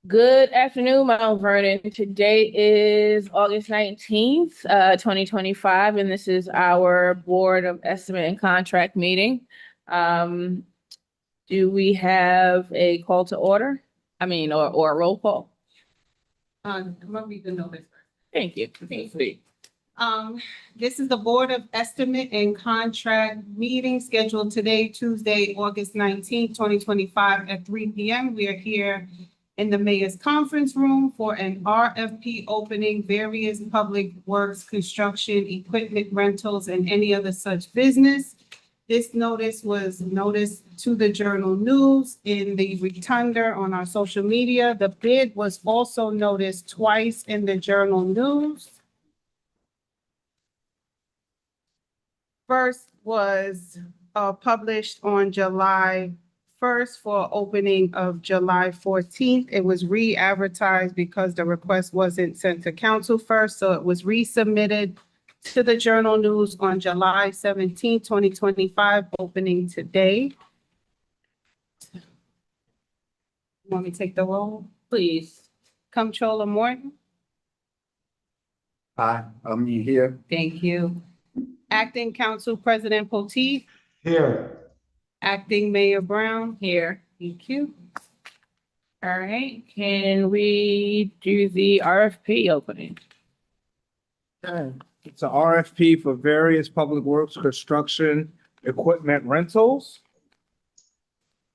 Good afternoon, Mount Vernon. Today is August 19th, 2025, and this is our Board of Estimate and Contract meeting. Do we have a call to order? Or a roll call? I'm gonna read the notice. Thank you. This is the Board of Estimate and Contract meeting scheduled today, Tuesday, August 19th, 2025 at 3 p.m. We are here in the Mayor's Conference Room for an RFP opening, various public works, construction, equipment rentals, and any other such business. This notice was noticed to the Journal News, in the Rotunda, on our social media. The bid was also noticed twice in the Journal News. First was published on July 1st for opening of July 14th. It was re-advertised because the request wasn't sent to council first, so it was resubmitted to the Journal News on July 17th, 2025, opening today. Want me to take the roll? Please. Comptroller Morton? Hi, I'm here. Thank you. Acting Council President Potteet? Here. Acting Mayor Brown? Here. Thank you. All right, can we do the RFP opening? It's an RFP for various public works, construction, equipment rentals.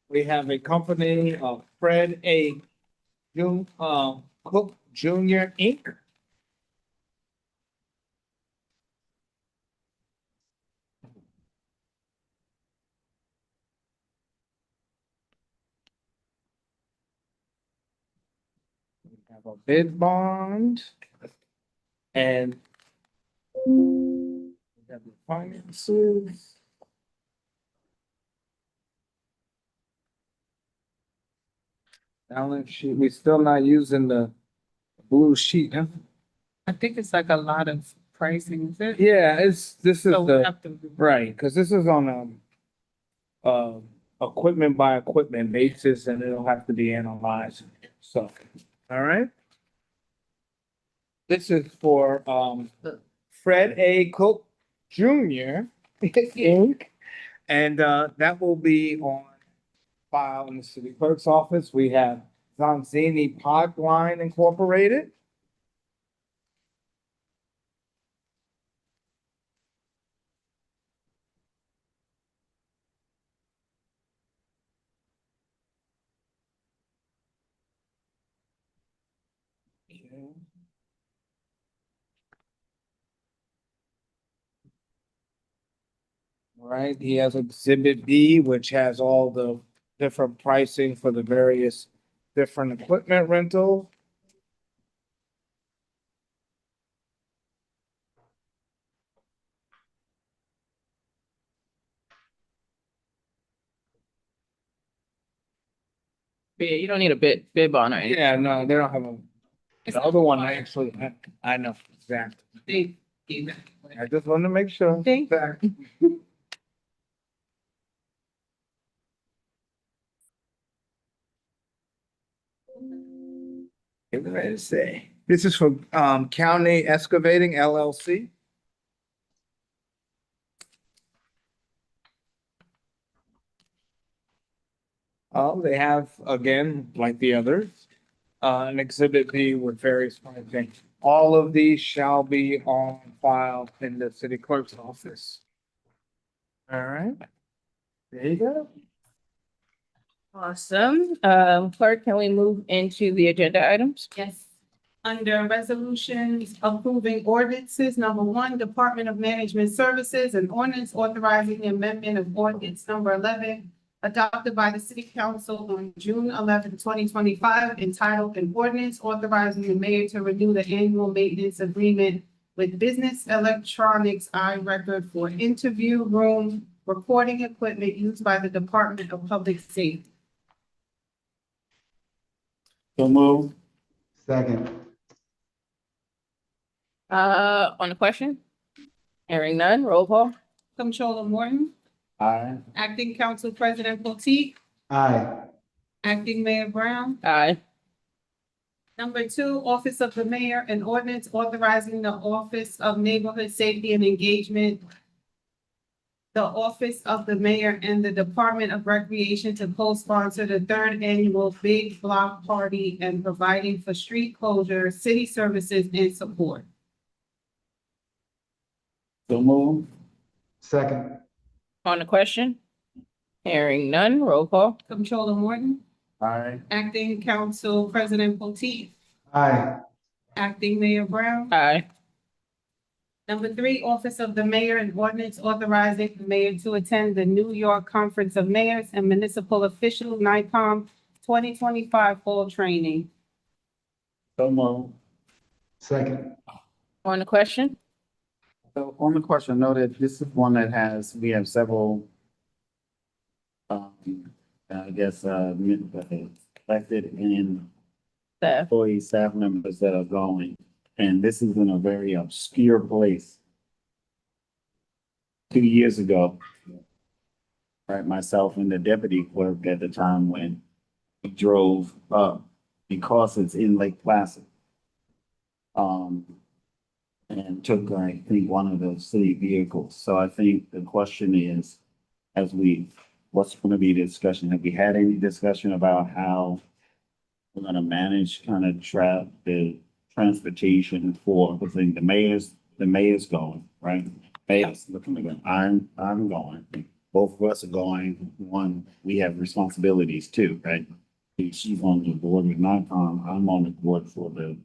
We have a company, Fred A. Cook Jr. Inc. We have a bid bond. And we have the finances. Balance sheet, we still not using the blue sheet, huh? I think it's like a lot of pricing, is it? Yeah, this is So we the, have to. right, because this is on equipment by equipment basis and it'll have to be analyzed, so, all right? This is for Fred A. Cook Jr. Inc. And that will be on file in the city clerk's office. We have Zanzini Pipeline Incorporated. All right, he has Exhibit B, which has all the different pricing for the various different equipment rental. Yeah, you don't need a bid bond or anything. Yeah, no, they don't have a, the other one, I actually, I know, exactly. I just wanted to make sure. Thank you. Get ready to say. This is for County Excavating LLC. They have, again, like the others, an Exhibit B with various pricing. All of these shall be on file in the city clerk's office. All right. There you go. Awesome. Clerk, can we move into the agenda items? Yes. Under resolutions approving ordinances, number one, Department of Management Services, an ordinance authorizing the amendment of ordinance number 11, adopted by the City Council on June 11, 2025, entitled an ordinance authorizing the mayor to renew the annual maintenance agreement with Business Electronics iRecord for interview room recording equipment used by the Department of Public Safety. So move. Second. On the question? Hearing none, roll call. Comptroller Morton? Aye. Acting Council President Potteet? Aye. Acting Mayor Brown. Aye. Number two, Office of the Mayor, an ordinance authorizing the Office of Neighborhood Safety and Engagement, the Office of the Mayor and the Department of Recreation to co-sponsor the third annual Big Block Party and providing for street closure, city services, and support. So move. Second. On the question? Hearing none, roll call. Comptroller Morton, Aye. Acting Council President Potteet, Aye. Acting Mayor Brown. Aye. Number three, Office of the Mayor, an ordinance authorizing the mayor to attend the New York Conference of Mayors and Municipal Officials, NICOM 2025 Fall Training. So move. Second. On the question? So on the question, know that this is one that we have several, I guess, elected and Staff. employee staff members that are going. And this is in a very obscure place. 2 years ago, right, myself and the deputy clerk at the time when we drove up because it's in Lake Placid. And took, I think, one of those city vehicles. So I think the question is, what's gonna be the discussion? Have we had any discussion about how we're gonna manage kind of the transportation for, I think the mayor's going, right? Mayor's looking to go. I'm going. Both of us are going. One, we have responsibilities too, right? She's on the board with NICOM. I'm on the board for the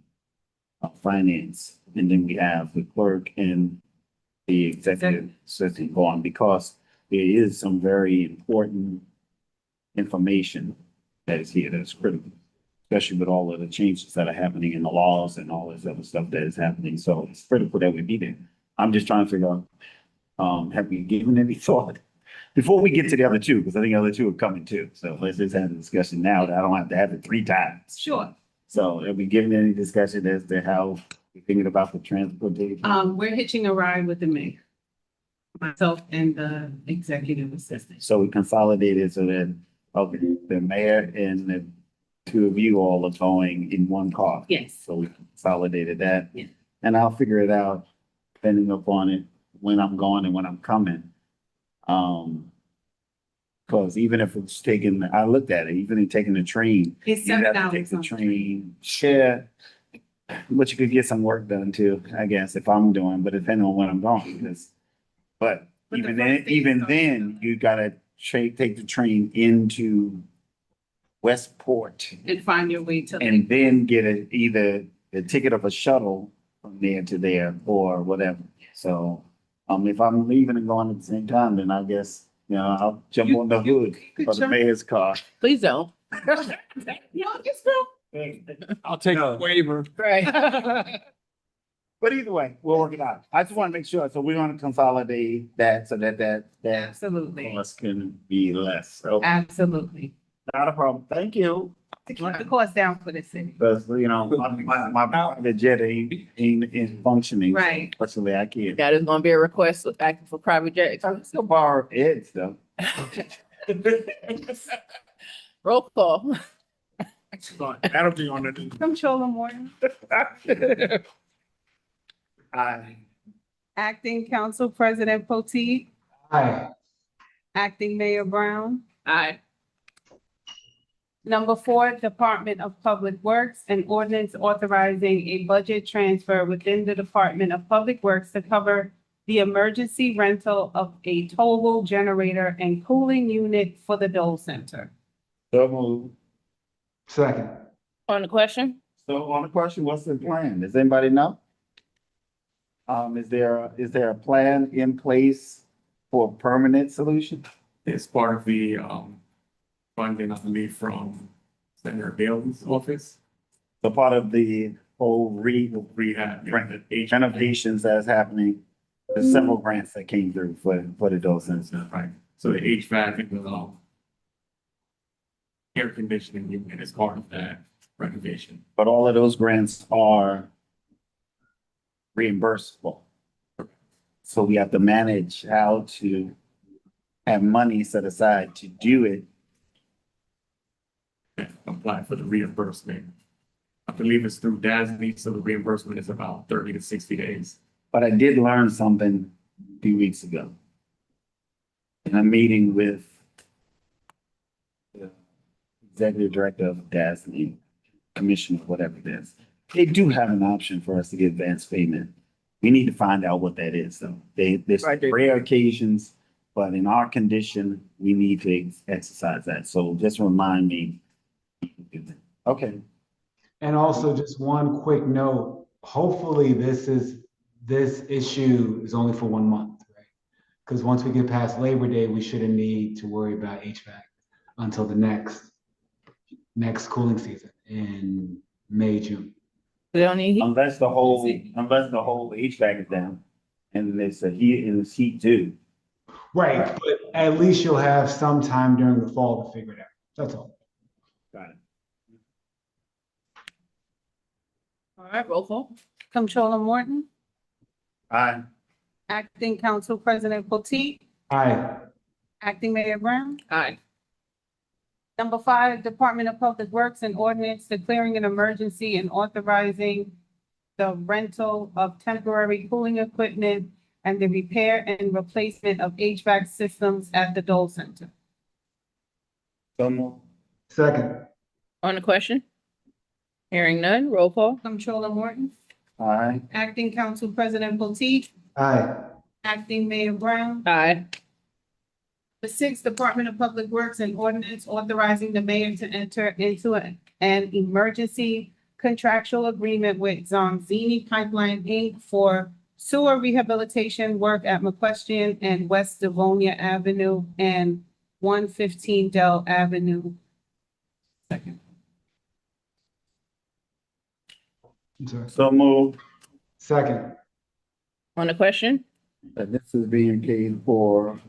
finance, and then we have the clerk and the executive assistant going, because there is some very important information that is here that's critical, especially with all of the changes that are happening in the laws and all this other stuff that is happening. So it's critical that we be there. I'm just trying to figure out, have we given any thought before we get to the other two? Because I think the other two are coming too. So let's just have a discussion now that I don't have to have it 3 times. Sure. So have we given any discussion as to how we're thinking about the transportation? We're hitching a ride with the mayor, myself and the executive assistant. So we consolidated so that, okay, the mayor and the two of you all are going in one car. Yes. So we consolidated that. Yeah. And I'll figure it out, depending upon it, when I'm going and when I'm coming. Because even if it's taking, I looked at it, even in taking the train, It's you have to take $7 the on train, share. But you could get some work done too, I guess, if I'm doing, but depending on when I'm going, because. But But the even first then, thing even is- then, you gotta take the train into Westport And find your way to. and then get either the ticket of a shuttle from there to there or whatever. So, if I'm leaving and going at the same time, then I guess, I'll jump on the hood could of the jump- mayor's car. Please don't. No, it's real. I'll take a No. waiver. Right. But either way, we'll work it out. I just want to make sure, so we want to consolidate that so that Absolutely. cost can be less. So Absolutely. not a problem. Thank you. To keep the cost down for the city. Because, my private jet ain't functioning. Right. Fortunately, I can't. That is gonna be a request acting for private jets. I can still borrow Ed's though. Roll call. That'll be on the. Comptroller Morton, Aye. Acting Council President Potteet, Aye. Acting Mayor Brown. Aye. Number four, Department of Public Works, an ordinance authorizing a budget transfer within the Department of Public Works to cover the emergency rental of a total generator and cooling unit for the Dole Center. So move. Second. On the question? So on the question, what's the plan? Does anybody know? Is there a plan in place for a permanent solution? It's part of the funding, I believe, from Senator Bailey's office. So part of the whole Rehab. renovations that's happening, there's several grants that came through for the Dole Center. Right, so the HVAC and the air conditioning unit is part of that renovation. But all of those grants are reimbursable. So we have to manage how to have money set aside to do it and apply for the reimbursement. I believe it's through DASNY, so the reimbursement is about 30 to 60 days. But I did learn something a few weeks ago. In a meeting with the executive director of DASNY, commissioner, whatever it is. They do have an option for us to get advanced payment. We need to find out what that is, though. There's Right. rare occasions, but in our condition, we need to exercise that. So just remind me. Okay. And also just one quick note, hopefully this issue is only for 1 month, right? Because once we get past Labor Day, we shouldn't need to worry about HVAC until the next cooling season in May, June. We don't need heat. Unless the whole HVAC is down and there's it's heat too. Right, but at least you'll have some time during the fall to figure it out. That's all. Got it. All right, roll call. Comptroller Morton, Aye. Acting Council President Potteet, Aye. Acting Mayor Brown. Aye. Number 5, Department of Public Works and Ordinance declaring an emergency and authorizing the rental of temporary cooling equipment and the repair and replacement of HVAC systems at the Dole Center. So moved. Second. On the question? Hearing none, roll call. Comptroller Morton, Aye. Acting Council President Potteet, Aye. Acting Mayor Brown. Aye. The 6, Department of Public Works and Ordinance authorizing the mayor to enter into an emergency contractual agreement with Zonzini Pipeline, Inc. for sewer rehabilitation work at McQuestion and West Devonia Avenue and 115 Dell Avenue. Second. I'm sorry. So moved. Second. On the question? This is being paid for.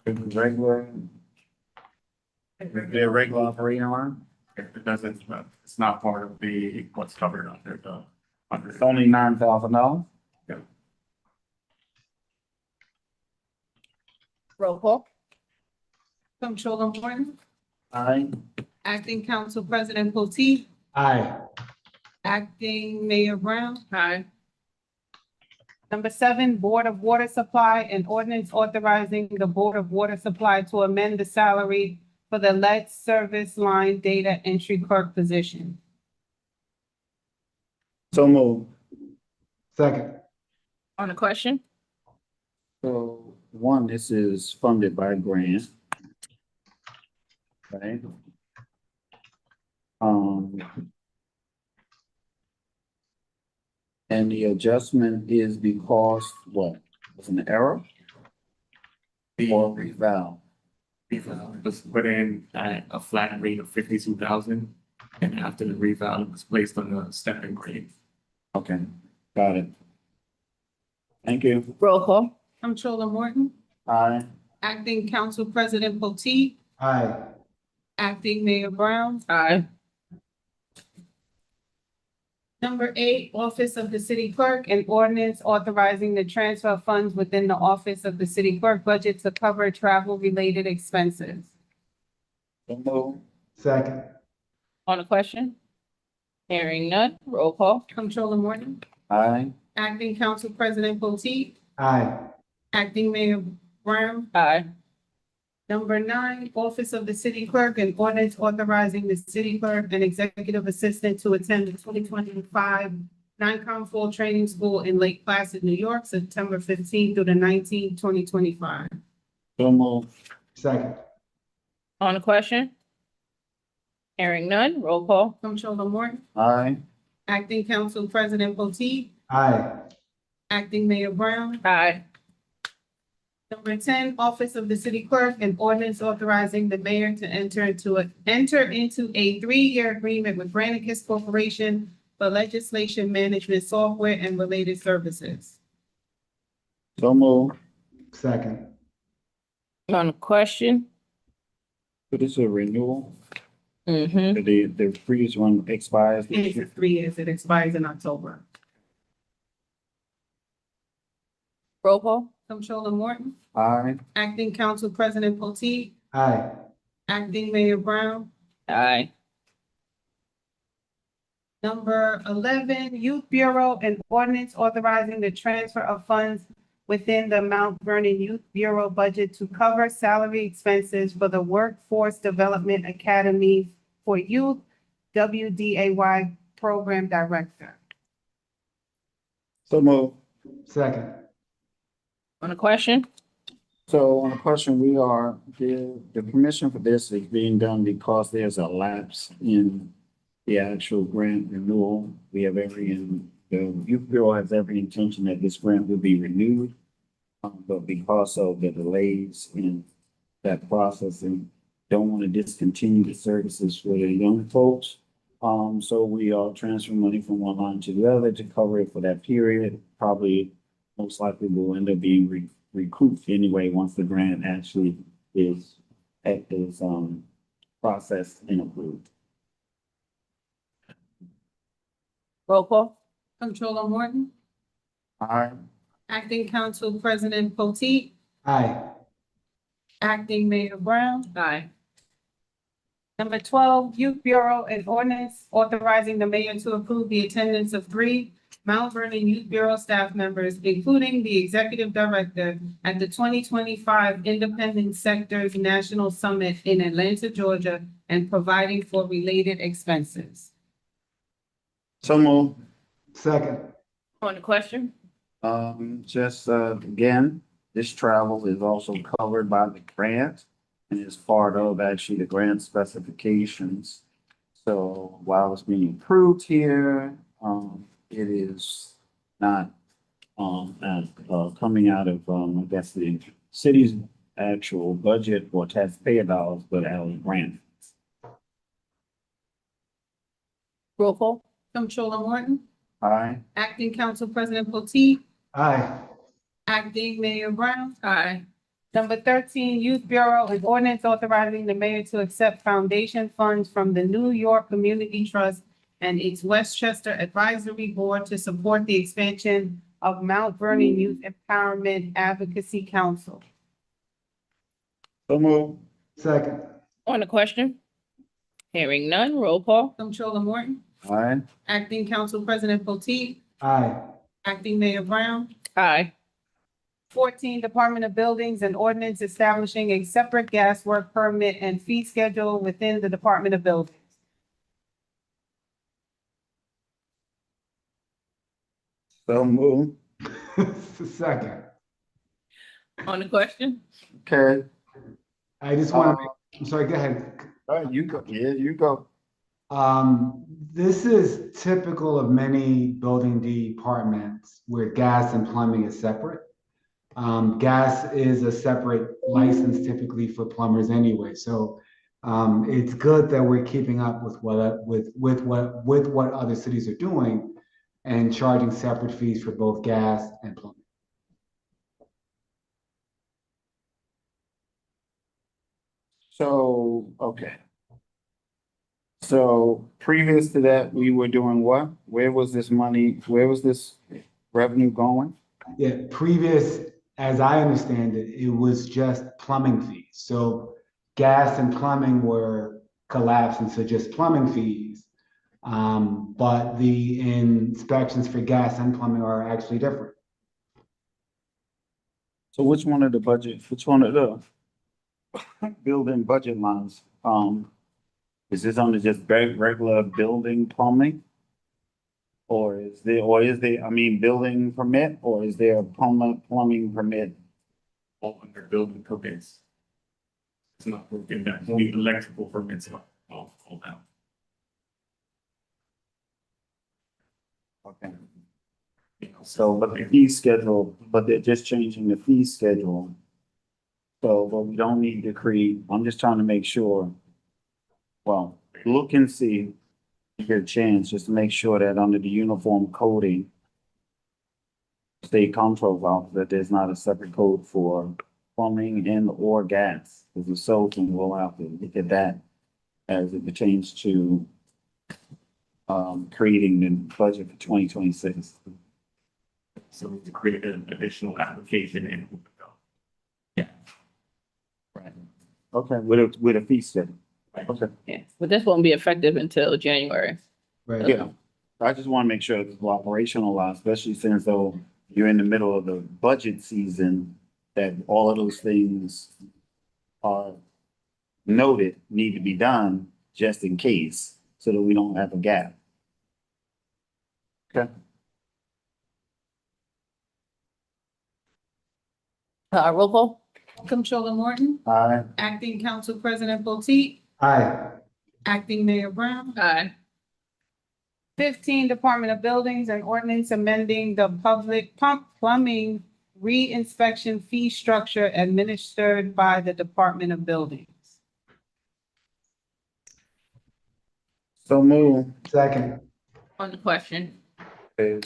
Regular. Their regular operating line? It doesn't, it's not part of what's covered under It's only $9,000. Roll call. Comptroller Morton, Aye. Acting Council President Potteet, Aye. Acting Mayor Brown. Aye. Number 7, Board of Water Supply and Ordinance authorizing the Board of Water Supply to amend the salary for the lead service line data entry clerk position. So moved. Second. On the question? So one, this is funded by grant. Right? And the adjustment is because what? Was an error or reval? reval was put in at a flat rate of 52,000, and after the reval, it was placed on the stepping grade. Okay, got it. Thank you. Roll call. Comptroller Morton, Aye. Acting Council President Potteet, Aye. Acting Mayor Brown. Aye. Number 8, Office of the City Clerk and Ordinance authorizing the transfer of funds within the Office of the City Clerk budget to cover travel-related expenses. So moved. Second. On the question? Hearing none, roll call. Comptroller Morton, Aye. Acting Council President Potteet, Aye. Acting Mayor Brown. Aye. Number 9, Office of the City Clerk and Ordinance authorizing the city clerk and executive assistant to attend the 2025 NICOM Fall Training School in Lake Placid, New York, September 15th through the 19th, 2025. So moved. Second. On the question? Hearing none, roll call. Comptroller Morton, Aye. Acting Council President Potteet, Aye. Acting Mayor Brown. Aye. Number 10, Office of the City Clerk and Ordinance authorizing the mayor to enter into a 3-year agreement with Granicus Corporation for legislation management software and related services. So moved. Second. On the question? So this is a renewal. Mm-hmm. The previous one expires. It's for 3 years. It expires in October. Roll call. Comptroller Morton, Aye. Acting Council President Potteet, Aye. Acting Mayor Brown. Aye. Number 11, Youth Bureau and ordinance authorizing the transfer of funds within the Mount Vernon Youth Bureau budget to cover salary expenses for the Workforce Development Academy for Youth, WDAY Program Director. So move. Second. On the question? So on the question, the permission for this is being done because there's a lapse in the actual grant renewal. The Youth Bureau has every intention that this grant will be renewed. But because of the delays in that process and don't want to discontinue the services for the young folks. So we are transferring money from one line to the other to cover it for that period. Probably most likely will end up being recouped anyway, once the grant actually is processed and approved. Roll call? Comptroller Morton, Aye. Acting Council President Potteet, Aye. Acting Mayor Brown. Aye. Number 12, Youth Bureau and ordinance authorizing the mayor to approve the attendance of 3 Mount Vernon Youth Bureau staff members, including the executive director, at the 2025 Independent Sectors National Summit in Atlanta, Georgia, and providing for related expenses. So move. Second. On the question? Again, this travel is also covered by the grant and is part of actually the grant specifications. So while it's being approved here, it is not, coming out of, I guess the city's actual budget or taxpayer dollars, but out of grant. Roll call? Comptroller Morton, Aye. Acting Council President Potteet, Aye. Acting Mayor Brown. Aye. Number 13, Youth Bureau and ordinance authorizing the mayor to accept foundation funds from the New York Community Trust and its Westchester Advisory Board to support the expansion of Mount Vernon Youth Empowerment Advocacy Council. So move. Second. On the question? Hearing none, roll call? Comptroller Morton, Aye. Acting Council President Potteet, Aye. Acting Mayor Brown. Aye. 14, Department of Buildings and ordinance establishing a separate gas work permit and fee schedule within the Department of Buildings. So move. Second. On the question? Okay. I just want to, I'm sorry, go ahead. All right, you go. Yeah, you go. This is typical of many building departments where gas and plumbing is separate. Gas is a separate license typically for plumbers anyway, so it's good that we're keeping up with what other cities are doing and charging separate fees for both gas and plumbing. So, okay. So previous to that, we were doing what? Where was this revenue going? Yeah, previous, as I understand it, it was just plumbing fees. So gas and plumbing were collapsed into just plumbing fees. But the inspections for gas and plumbing are actually different. So which one of the building budget lines, is this under just regular building plumbing? Or is there, building permit, or is there a plumbing permit? All under building permits. It's not broken down, the electrical permits are all out. Okay. You know, So, but the fee schedule, but they're just changing the fee schedule. So, but we don't need to create, I'm just trying to make sure. Well, look and see, get a chance, just to make sure that under the uniform coding, state comptroller's office, that there's not a separate code for plumbing and or gas. Because if so, then we'll have to look at that as it pertains to creating the budget for 2026. So to create an additional application and Right. Okay, with a fee schedule. Okay. Yeah, but this won't be effective until January. Right. Yeah, I just want to make sure it's operational, especially since though you're in the middle of the budget season, that all of those things are noted, need to be done just in case, so that we don't have a gap. Okay. Roll call? Controller Morton, Aye. Acting Council President Potteet, Aye. Acting Mayor Brown. Aye. 15, Department of Buildings and Ordinance amending the public pump plumbing re-inspection fee structure administered by the Department of Buildings. So move. Second. On the question, Okay.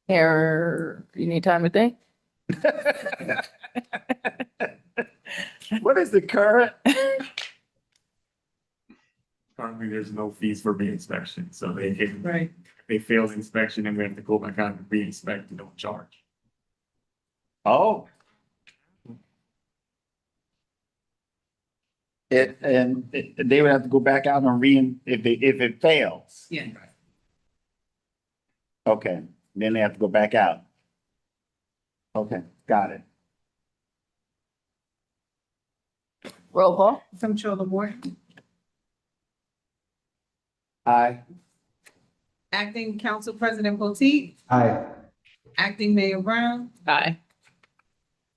here, you need time to think? What is the current? currently there's no fees for re-inspection, so they can, Right. if they fail the inspection and we have to go back out and re-inspect, you don't charge. Oh. They would have to go back out and if it fails. Yeah. Okay, then they have to go back out. Okay, got it. Roll call? Controller Morton, Aye. Acting Council President Potteet, Aye. Acting Mayor Brown. Aye.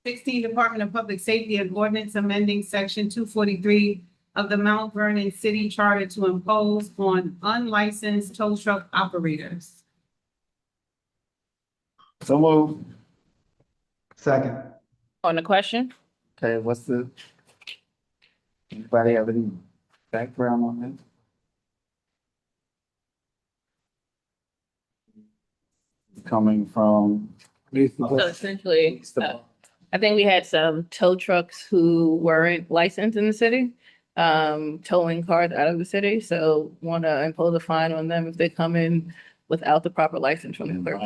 16, Department of Public Safety and Ordinance amending Section 243 of the Mount Vernon City Charter to impose on unlicensed tow truck operators. So move. Second. On the question? Okay, anybody have any background on that? Coming from. So essentially, I think we had some tow trucks who weren't licensed in the city, towing cars out of the city, so want to impose a fine on them if they come in without the proper license from the clerk.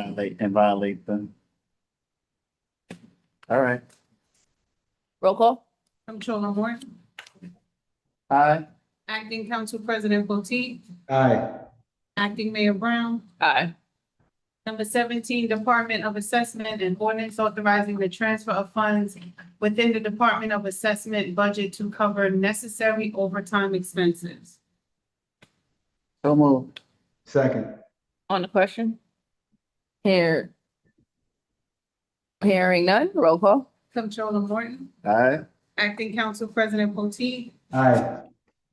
Violate them. All right. Roll call? Controller Morton, Aye. Acting Council President Potteet, Aye. Acting Mayor Brown. Aye. Number 17, Department of Assessment and Ordinance authorizing the transfer of funds within the Department of Assessment budget to cover necessary overtime expenses. So move. Second. On the question? Hearing none, roll call? Controller Morton, Aye. Acting Council President Potteet, Aye.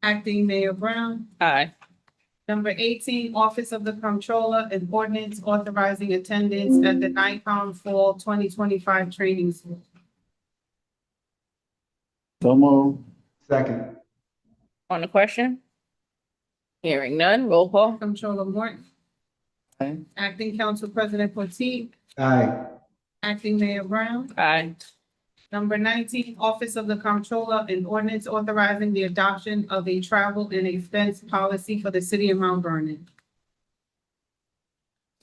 Acting Mayor Brown. Aye. Number 18, Office of the Comptroller and Ordinance authorizing attendance at the NICOM Fall 2025 Training School. So move. Second. On the question? Hearing none, roll call? Controller Morton, Aye. Acting Council President Potteet, Aye. Acting Mayor Brown. Aye. Number 19, Office of the Comptroller and Ordinance authorizing the adoption of a travel and expense policy for the city of Mount Vernon.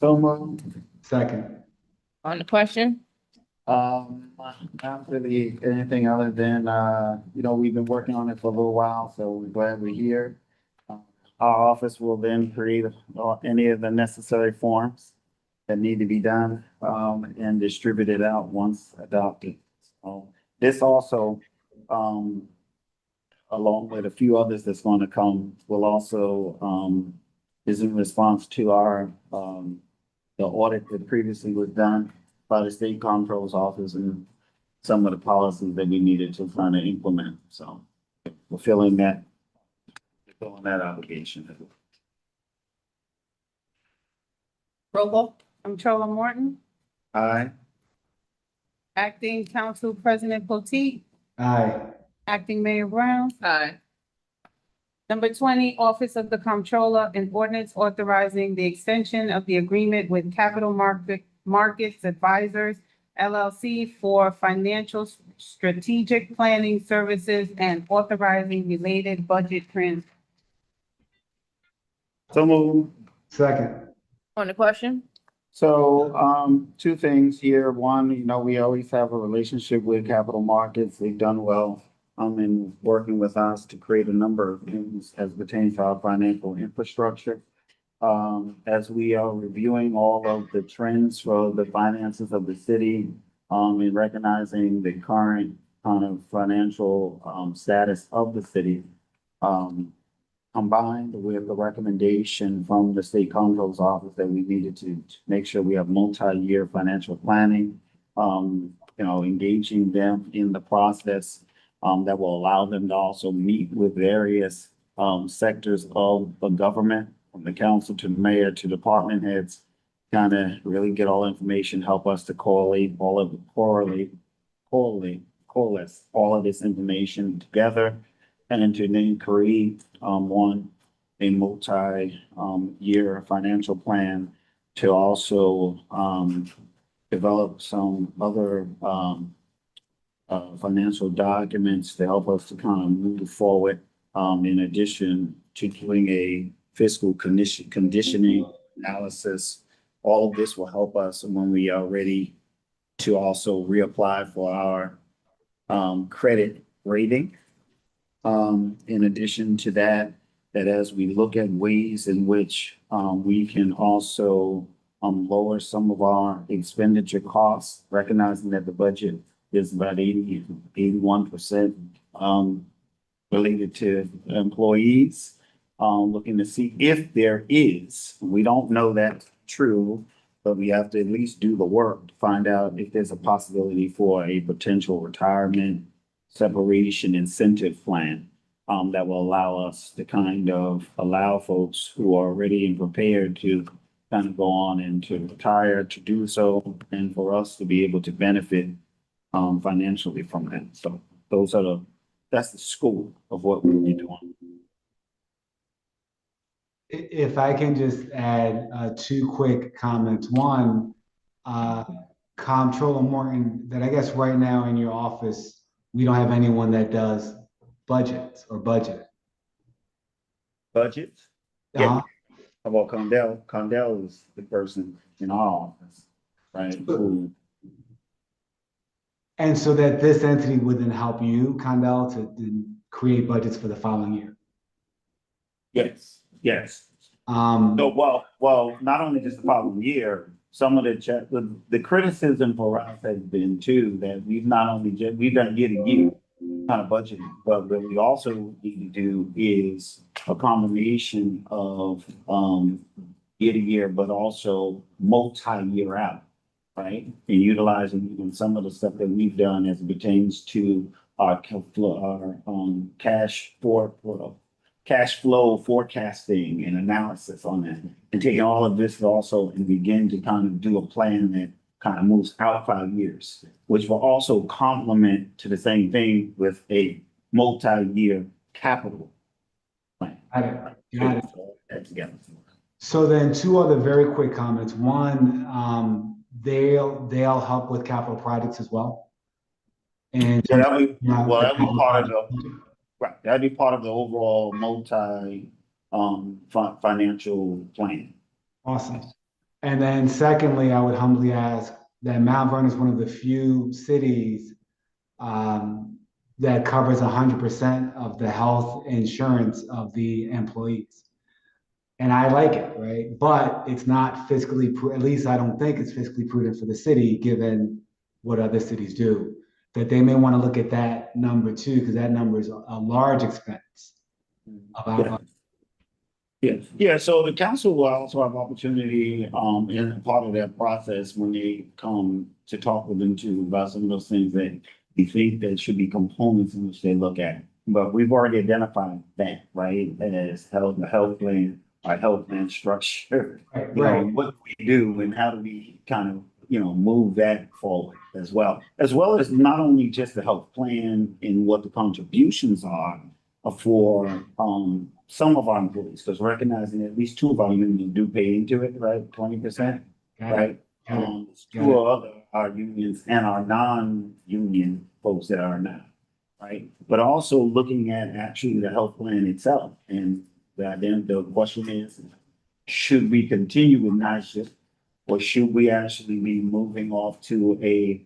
So move. Second. On the question? Not really anything other than, we've been working on it for a little while, so we're glad we're here. Our office will then create any of the necessary forms that need to be done, and distribute it out once adopted. So this also, along with a few others that's going to come, will also, is in response to our, the audit that previously was done by the state comptroller's office and some of the policies that we needed to kind of implement. So we're filling that obligation. Roll call? Controller Morton, Aye. Acting Council President Potteet, Aye. Acting Mayor Brown. Aye. Number 20, Office of the Comptroller and Ordinance authorizing the extension of the agreement with Capital Markets Advisors LLC for financial strategic planning services and authorizing related budget transfers. So move. Second. On the question? So, two things here. One, we always have a relationship with capital markets. They've done well, in working with us to create a number of things as pertains to our financial infrastructure. As we are reviewing all of the trends for the finances of the city, and recognizing the current kind of financial, status of the city, combined with the recommendation from the state comptroller's office that we needed to make sure we have multi-year financial planning, engaging them in the process, that will allow them to also meet with various, sectors of the government, from the council to the mayor to department heads, kind of really get all information, help us to coalesce all of this information together, and to then create, a multi-year financial plan to also, develop some other, financial documents to help us to kind of move forward, in addition to doing a fiscal conditioning analysis. All of this will help us when we are ready to also reapply for our, credit rating. In addition to that as we look at ways in which, we can also, lower some of our expenditure costs, recognizing that the budget is about 81%, related to employees. Looking to see if there is, we don't know that's true, but we have to at least do the work to find out if there's a possibility for a potential retirement separation incentive plan, that will allow us to kind of allow folks who are ready and prepared to kind of go on and to retire to do so, and for us to be able to benefit, financially from that. So that's the scope of what we'll be doing. If I can just add, two quick comments. One, Comptroller Morton, that I guess right now in your office, we don't have anyone that does budgets or budget. Budgets? Uh-huh. How about Condell? Condell is the person in our office, right? Who, And so that this entity would then help you, Condell, to then create budgets for the following year. yes. Um, So, well, not only just the following year, some of the criticism for us has been too, that we've not only we've done year to year kind of budgeting, but what we also need to do is a combination of, year to year, but also multi-year out, right? And utilizing even some of the stuff that we've done as it pertains to our cash flow forecasting and analysis on that, and taking all of this also and begin to kind of do a plan that kind of moves out 5 years, which will also complement to the same thing with a multi-year capital plan. got it. That together. So then two other very quick comments. One, they'll help with capital projects as well. And So that'd be part of right. That'd be part of the overall financial plan. awesome. And then secondly, I would humbly ask that Mount Vernon is one of the few cities that covers 100% of the health insurance of the employees. And I like it, right? But it's not fiscally, at least I don't think it's fiscally prudent for the city, given what other cities do. That they may want to look at that number too, because that number is a large expense. Yeah, so the council will also have opportunity, in part of that process when they come to talk with them too about some of those things that we think that should be components in which they look at. But we've already identified that, right, as the health plan, our health plan structure. Right. What do we do and how do we kind of, move that forward as well as not only just the health plan and what the contributions are for, some of our employees, because recognizing at least 2 of our unions do pay into it, right? 20%, right? Two other our unions and our non-union folks that are now, right? But also looking at actually the health plan itself. And then the question is, should we continue with night shift? Or should we actually be moving off to a,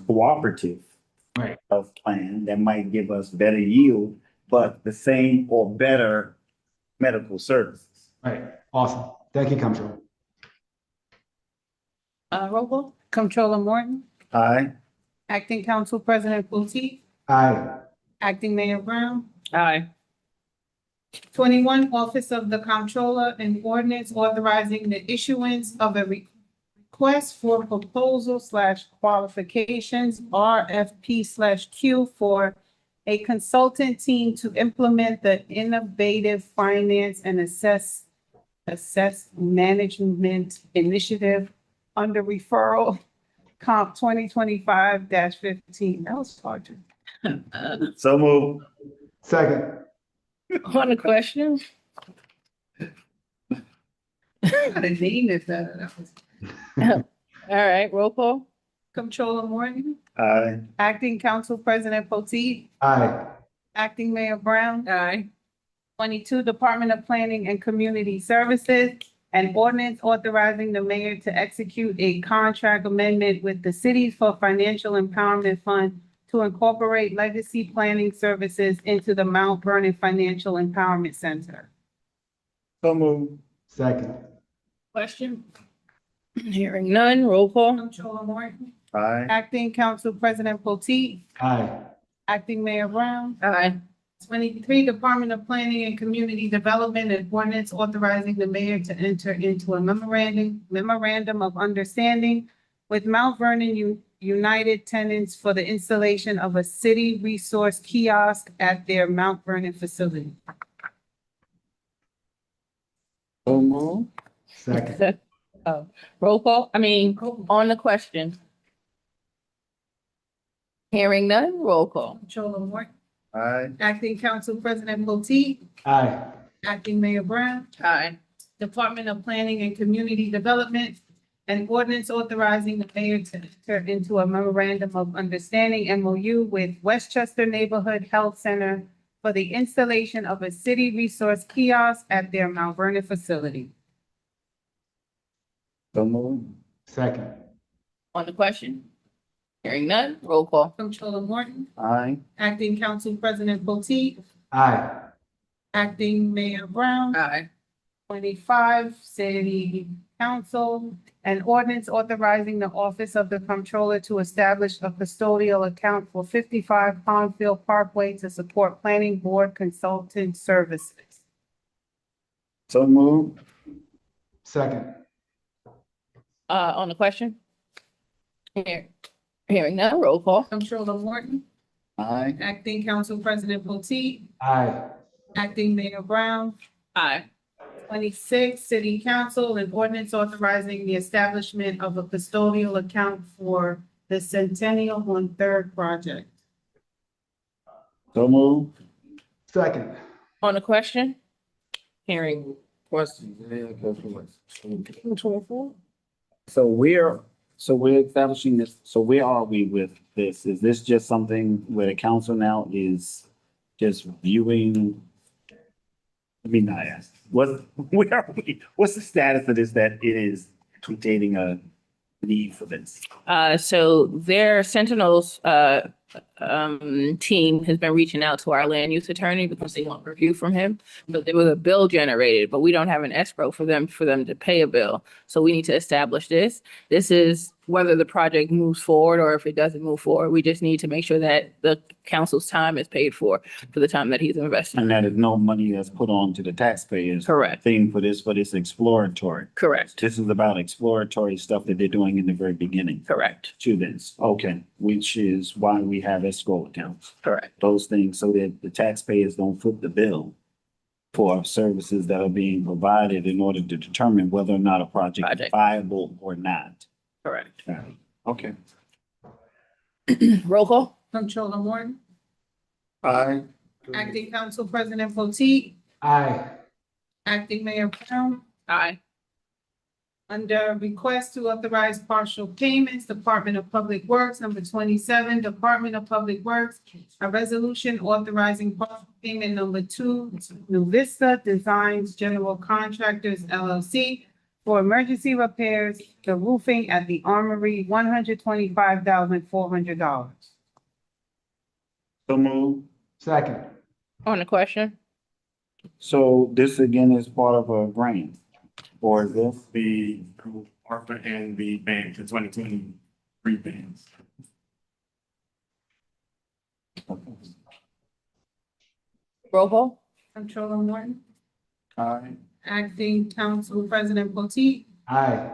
cooperative Right. of plan that might give us better yield, but the same or better medical services? Right, awesome. Thank you, Comptroller. Roll call. Comptroller Morton, Aye. Acting Council President Potteet, Aye. Acting Mayor Brown. Aye. 21, Office of the Comptroller, an ordinance authorizing the issuance of a request for proposal / qualifications, RFP/Q, for a consultant team to implement the innovative finance and assess management initiative under referral comp 2025-15. That was hard to. So move. Second. On the question? The name is that. All right, roll call. Comptroller Morton, Aye. Acting Council President Potteet, Aye. Acting Mayor Brown. Aye. 22, Department of Planning and Community Services, an ordinance authorizing the mayor to execute a contract amendment with the Cities for Financial Empowerment Fund to incorporate legacy planning services into the Mount Vernon Financial Empowerment Center. So move. Second. Question? Hearing none, roll call. Comptroller Morton, Aye. Acting Council President Potteet, Aye. Acting Mayor Brown. Aye. 23, Department of Planning and Community Development, an ordinance authorizing the mayor to enter into a memorandum of understanding with Mount Vernon United Tenants for the installation of a city resource kiosk at their Mount Vernon facility. So move. Second. Oh, roll call, on the question. Hearing none, roll call. Comptroller Morton, Aye. Acting Council President Potteet, Aye. Acting Mayor Brown. Aye. Department of Planning and Community Development, an ordinance authorizing the mayor to enter into a memorandum of understanding MOU with Westchester Neighborhood Health Center for the installation of a city resource kiosk at their Mount Vernon facility. So move. Second. On the question? Hearing none, roll call. Comptroller Morton, Aye. Acting Council President Potteet, Aye. Acting Mayor Brown. Aye. 25, City Council, an ordinance authorizing the Office of the Comptroller to establish a custodial account for 55 Pondfield Parkway to support planning board consultant services. So move. Second. On the question? Hearing none, roll call. Comptroller Morton, Aye. Acting Council President Potteet, Aye. Acting Mayor Brown. Aye. 26, City Council, an ordinance authorizing the establishment of a custodial account for the Centennial on Third project. So move. Second. On the question? Hearing. Questions? So we're establishing this, So where are we with this? Is this just something where the council now is just viewing? Let me not ask. Where are we? What's the status of this that it is containing a need for this? So their Sentinels, team has been reaching out to our land use attorney because they want review from him. But there was a bill generated, but we don't have an escrow for them to pay a bill. So we need to establish this. This is whether the project moves forward or if it doesn't move forward. We just need to make sure that the council's time is paid for the time that he's invested. And that is no money that's put on to the taxpayers. Correct. Thing for this, but it's exploratory. Correct. This is about exploratory stuff that they're doing in the very beginning Correct. to this. Okay, which is why we have escrow accounts. Correct. Those things so that the taxpayers don't foot the bill for services that are being provided in order to determine whether or not a project is Project. viable or not. Correct. Okay. Roll call. Comptroller Morton, aye. Acting Council President Potteet, Aye. Acting Mayor Brown. Aye. Under request to authorize partial payments, Department of Public Works, number 27, Department of Public Works, a resolution authorizing partial payment number 2 to New Vista Designs General Contractors LLC For emergency repairs, the roofing at the Armory, $125,400. So move. Second. On the question? So this again is part of a grant, or is this? The ARPA and the band, the 2023 bands. Roll call? Controller Morton, Aye. Acting Council President Potteet, Aye.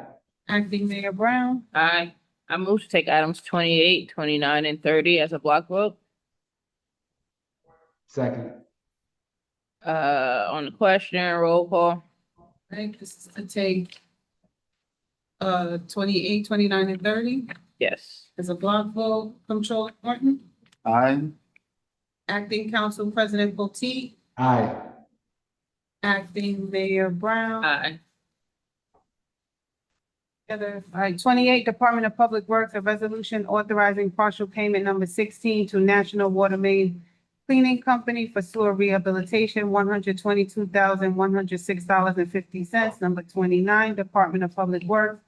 Acting Mayor Brown, Aye. I move to take items 28, 29, and 30 as a block vote. Second. On the question, roll call? right? This is to take 28, 29, and 30 Yes. as a block vote. Controller Morton, Aye. Acting Council President Potteet, Aye. Acting Mayor Brown. Aye. All right, 28, Department of Public Works, a resolution authorizing partial payment number 16 to National Water Main Cleaning Company for sewer rehabilitation, $122,106.50. Number 29, Department of Public Works,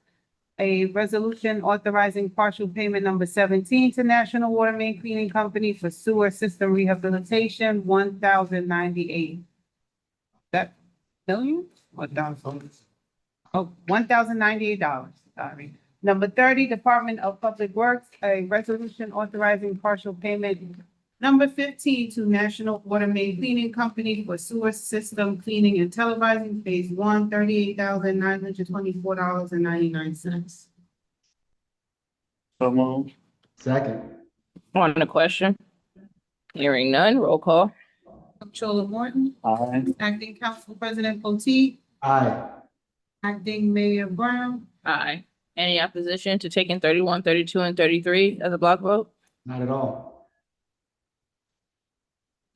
a resolution authorizing partial payment number 17 to National Water Main Cleaning Company for sewer system rehabilitation, $1,098. That million or dollars? Oh, $1,098, sorry. Number 30, Department of Public Works, a resolution authorizing partial payment number 15 to National Water Main Cleaning Company for sewer system cleaning and televising phase 1, $38,924.99. So move. Second. On the question? Hearing none, roll call? Comptroller Morton, Aye. Acting Council President Potteet, Aye. Acting Mayor Brown, Aye. Any opposition to taking 31, 32, and 33 as a block vote? Not at all.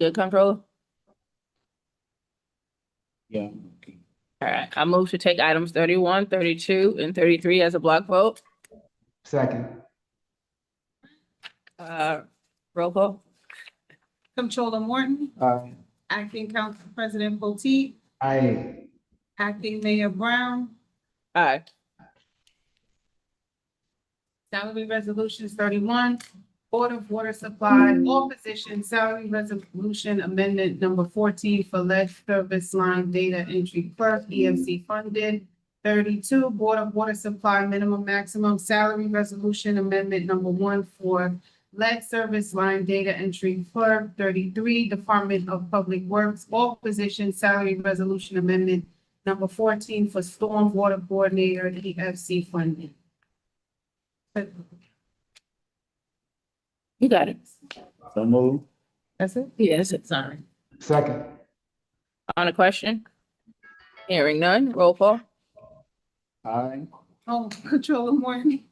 Good, Comptroller? Yeah. All right, I move to take items 31, 32, and 33 as a block vote. Second. Roll call? Comptroller Morton, Aye. Acting Council President Potteet, Aye. Acting Mayor Brown, Aye. salary resolutions 31, Board of Water Supply, all positions, salary resolution amendment number 14 for lead service line data entry clerk, EFC funded. 32, Board of Water Supply minimum maximum salary resolution amendment number 1 for lead service line data entry clerk. 33, Department of Public Works, all positions, salary resolution amendment number 14 for storm water coordinator, EFC funding. You got it. So move. That's it? Yes, it's sorry. Second. On the question? Hearing none, roll call? Aye. Oh, Controller Morton,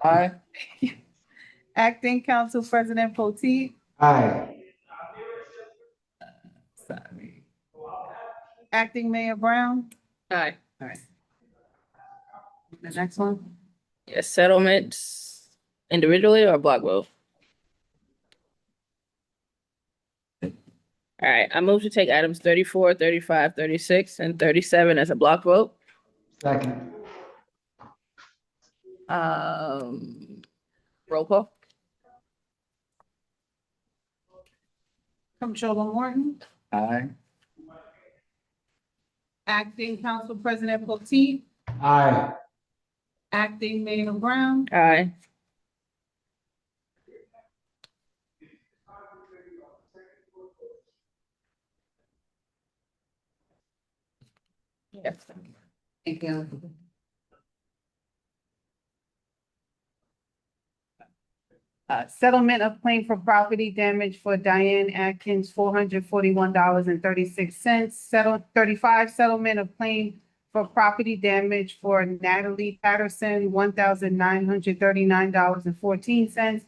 Aye. Acting Council President Potteet, Aye. sorry. Acting Mayor Brown, Aye. the next one. Yes, settlements individually or block vote? All right, I move to take items 34, 35, 36, and 37 as a block vote. Second. Roll call? Comptroller Morton, Aye. Acting Council President Potteet, Aye. Acting Mayor Brown, Aye. Yes. Thank you. Settlement of claim for property damage for Diane Atkins, $441.36. 35, settlement of claim for property damage for Natalie Patterson, $1,939.14.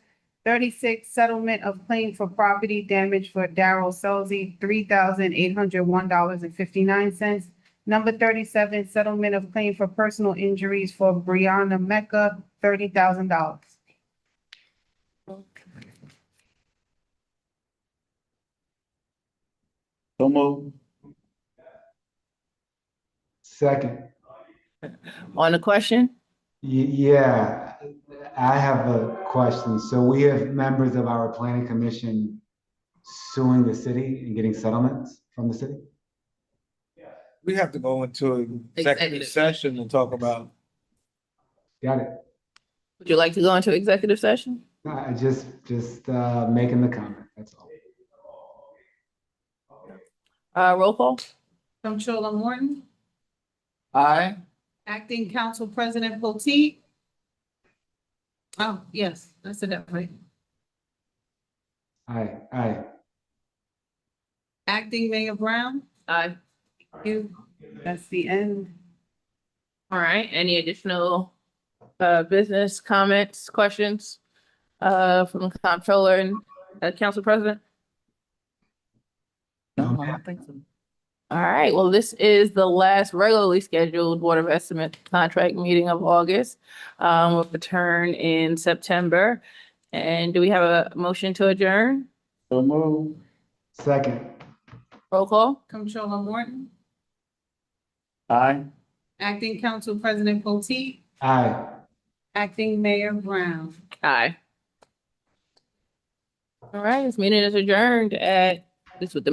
36, settlement of claim for property damage for Darrell Selzy, $3,801.59. Number 37, settlement of claim for personal injuries for Brianna Mecca, $30,000. So move. Second. On the question? Yeah, I have a question. So we have members of our planning commission suing the city and getting settlements from the city? We have to go into an executive Executive. session and talk about. Got it. Would you like to go into executive session? I just making the comment, that's all. Roll call? Comptroller Morton, Aye. Acting Council President Potteet. Oh, yes, I said that right. Aye. Acting Mayor Brown. Aye. You, that's the end. All right, any additional business comments, questions from the comptroller and council president? No, I don't think so. All right, well, this is the last regularly scheduled Board of Estimate contract meeting of August. We'll return in September. And do we have a motion to adjourn? So move. Second. Roll call? Comptroller Morton, Aye. Acting Council President Potteet, Aye. Acting Mayor Brown. Aye. All right, this meeting is adjourned at, this with the